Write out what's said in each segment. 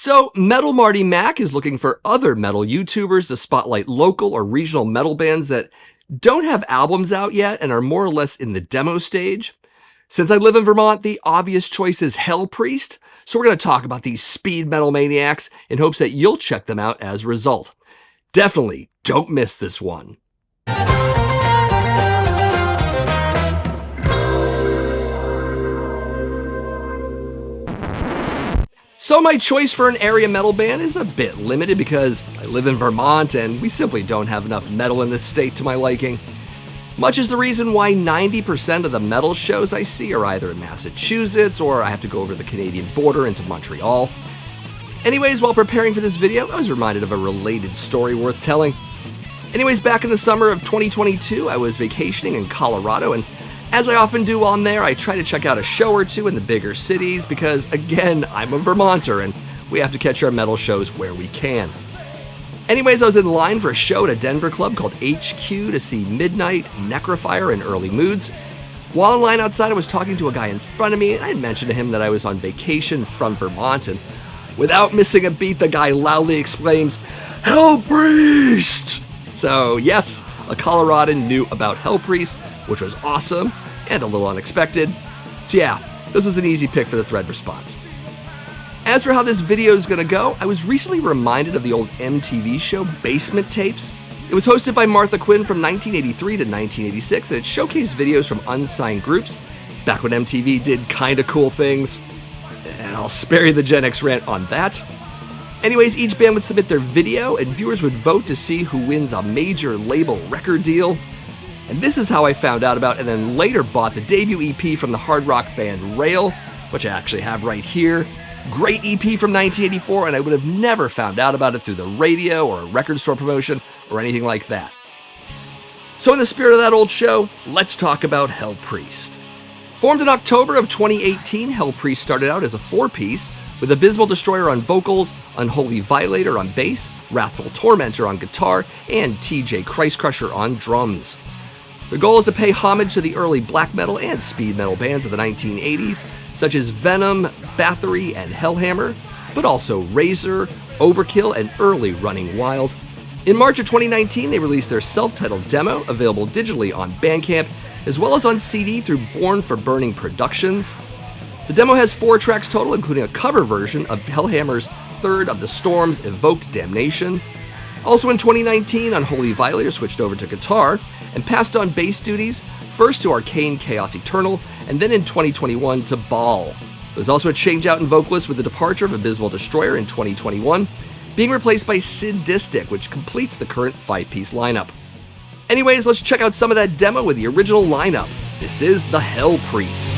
So, Metal Marty Mac is looking for other metal YouTubers to spotlight local or regional metal bands that don't have albums out yet and are more or less in the demo stage. Since I live in Vermont, the obvious choice is Hell Priest, so we're going to talk about these speed metal maniacs in hopes that you'll check them out as a result. Definitely don't miss this one. So my choice for an area metal band is a bit limited because I live in Vermont and we simply don't have enough metal in this state to my liking. Much is the reason why 90% of the metal shows I see are either in Massachusetts or I have to go over the Canadian border into Montreal. Anyways, while preparing for this video, I was reminded of a related story worth telling. Anyways, back in the summer of 2022, I was vacationing in Colorado, and as I often do on there, I try to check out a show or two in the bigger cities because, again, I'm a Vermonter and we have to catch our metal shows where we can. Anyways, I was in line for a show at a Denver club called HQ to see Midnight, Necrofire, and Early Moods. While in line outside, I was talking to a guy in front of me, and I had mentioned to him that I was on vacation from Vermont, and without missing a beat, the guy loudly exclaims, "Hell Priest!" So yes, a Coloradan knew about Hell Priest, which was awesome and a little unexpected. So yeah, this was an easy pick for the thread response. As for how this video is gonna go, I was recently reminded of the old MTV show Basement Tapes. It was hosted by Martha Quinn from 1983 to 1986, and it showcased videos from unsigned groups back when MTV did kinda cool things. And I'll spare you the Gen X rant on that. Anyways, each band would submit their video and viewers would vote to see who wins a major label record deal. And this is how I found out about and then later bought the debut EP from the hard rock band Rail, which I actually have right here. Great EP from 1984, and I would have never found out about it through the radio or a record store promotion or anything like that. So in the spirit of that old show, let's talk about Hell Priest. Formed in October of 2018, Hell Priest started out as a four-piece with Abysmal Destroyer on vocals, Unholy Violator on bass, Wrathful Tormentor on guitar, and TJ Christcrusher on drums. The goal is to pay homage to the early black metal and speed metal bands of the 1980s, such as Venom, Bathory, and Hellhammer, but also Razor, Overkill, and early Running Wild. In March of 2019, they released their self-titled demo, available digitally on Bandcamp, as well as on CD through Born for Burning Productions. The demo has 4 tracks total, including a cover version of Hellhammer's third of the Storm's Evoked Damnation. Also in 2019, Unholy Violator switched over to guitar and passed on bass duties, first to Arcane Chaos Eternal, and then in 2021 to Baal. There was also a change-out in vocalists with the departure of Abysmal Destroyer in 2021, being replaced by Sid Distick, which completes the current 5-piece lineup. Anyways, let's check out some of that demo with the original lineup. This is the Hell Priest.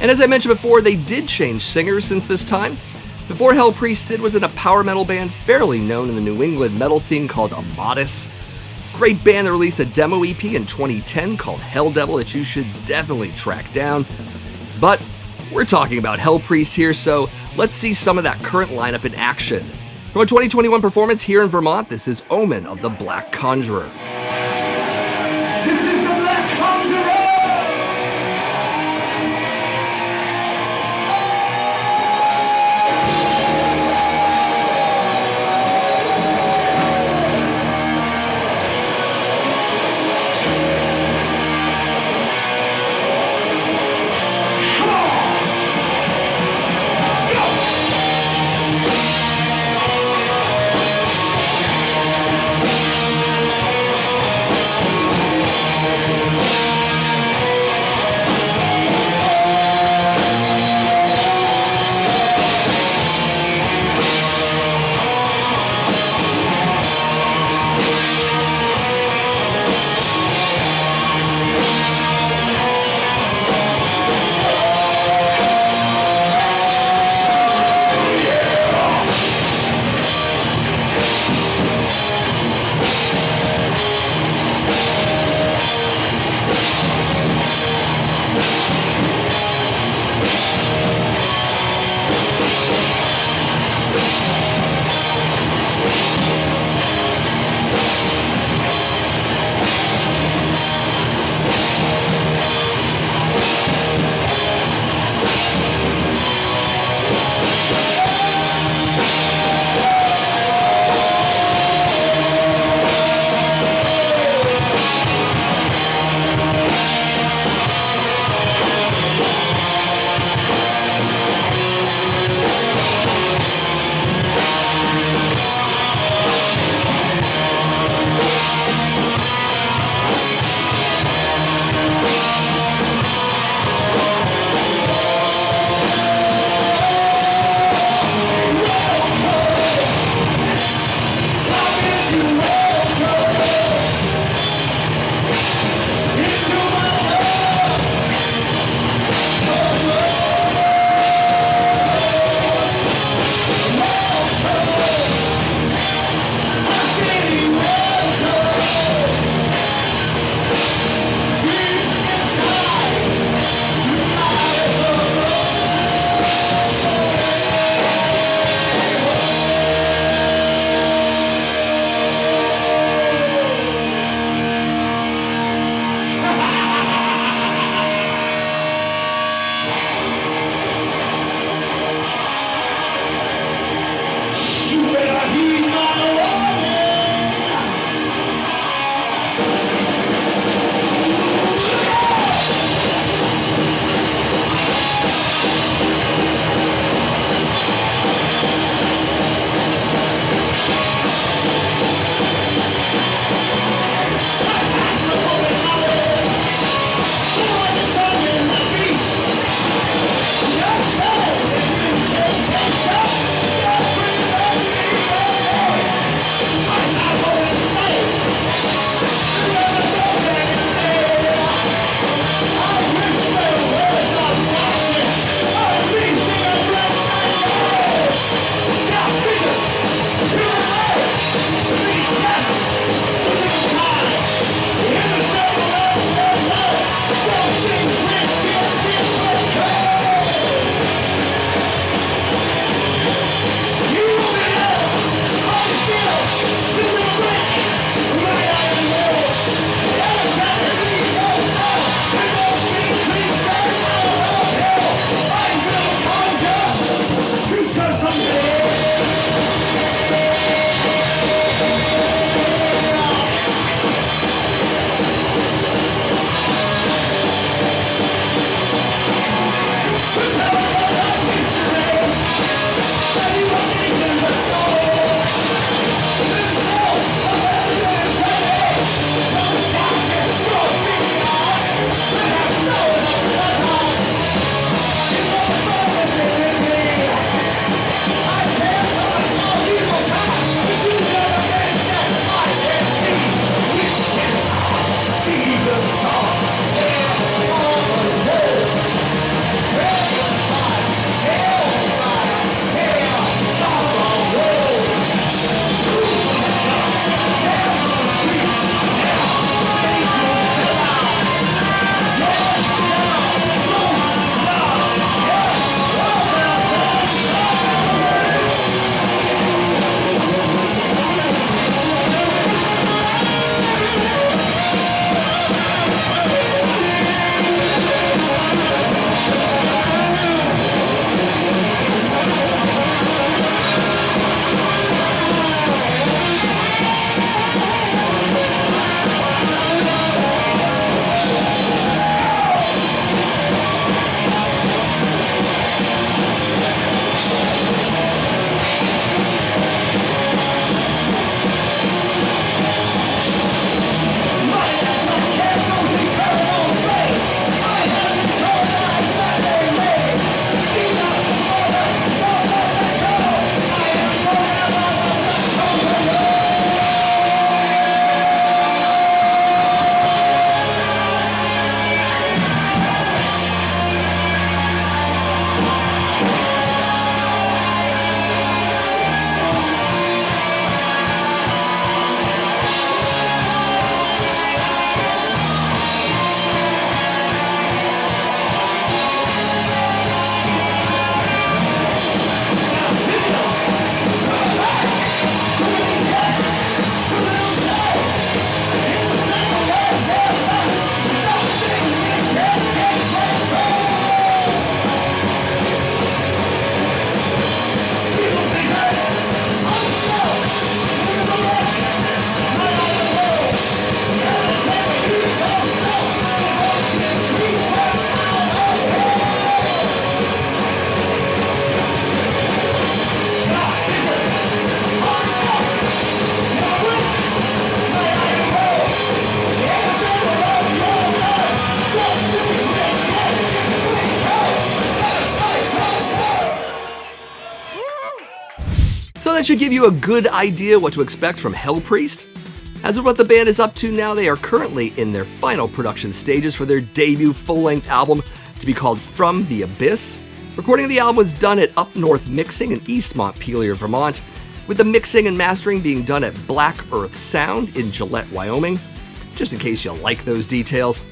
And as I mentioned before, they did change singers since this time. Before Hell Priest, Sid was in a power metal band fairly known in the New England metal scene called Amatis. Great band that released a demo EP in 2010 called Hell Devil that you should definitely track down. But we're talking about Hell Priest here, so let's see some of that current lineup in action. From a 2021 performance here in Vermont, this is Omen of the Black Conjurer. This is the Black Conjurer! So that should give you a good idea what to expect from Hell Priest. As of what the band is up to now, they are currently in their final production stages for their debut full-length album to be called From the Abyss. Recording of the album was done at Up North Mixing in East Montpelier, Vermont, with the mixing and mastering being done at Black Earth Sound in Gillette, Wyoming, just in case you like those details.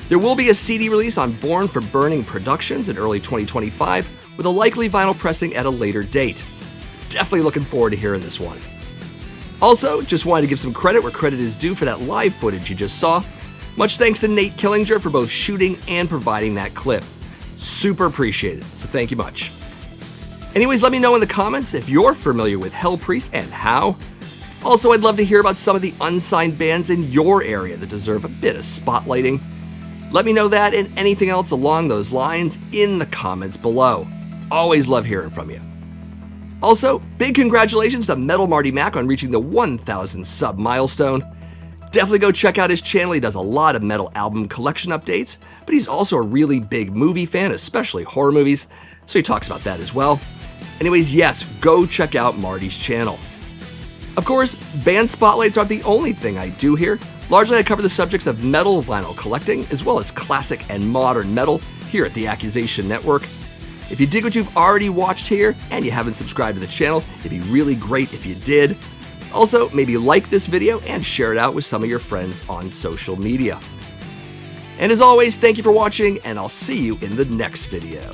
There will be a CD release on Born for Burning Productions in early 2025, with a likely vinyl pressing at a later date. Definitely looking forward to hearing this one. Also, just wanted to give some credit where credit is due for that live footage you just saw. Much thanks to Nate Killinger for both shooting and providing that clip. Super appreciated, so thank you much. Anyways, let me know in the comments if you're familiar with Hell Priest and how. Also, I'd love to hear about some of the unsigned bands in your area that deserve a bit of spotlighting. Let me know that and anything else along those lines in the comments below. Always love hearing from you. Also, big congratulations to Metal Marty Mac on reaching the 1,000 sub milestone. Definitely go check out his channel. He does a lot of metal album collection updates, but he's also a really big movie fan, especially horror movies, so he talks about that as well. Anyways, yes, go check out Marty's channel. Of course, band spotlights aren't the only thing I do here. Largely, I cover the subjects of metal vinyl collecting, as well as classic and modern metal here at the Accusation Network. If you dig what you've already watched here, and you haven't subscribed to the channel, it'd be really great if you did. Also, maybe like this video and share it out with some of your friends on social media. And as always, thank you for watching, and I'll see you in the next video.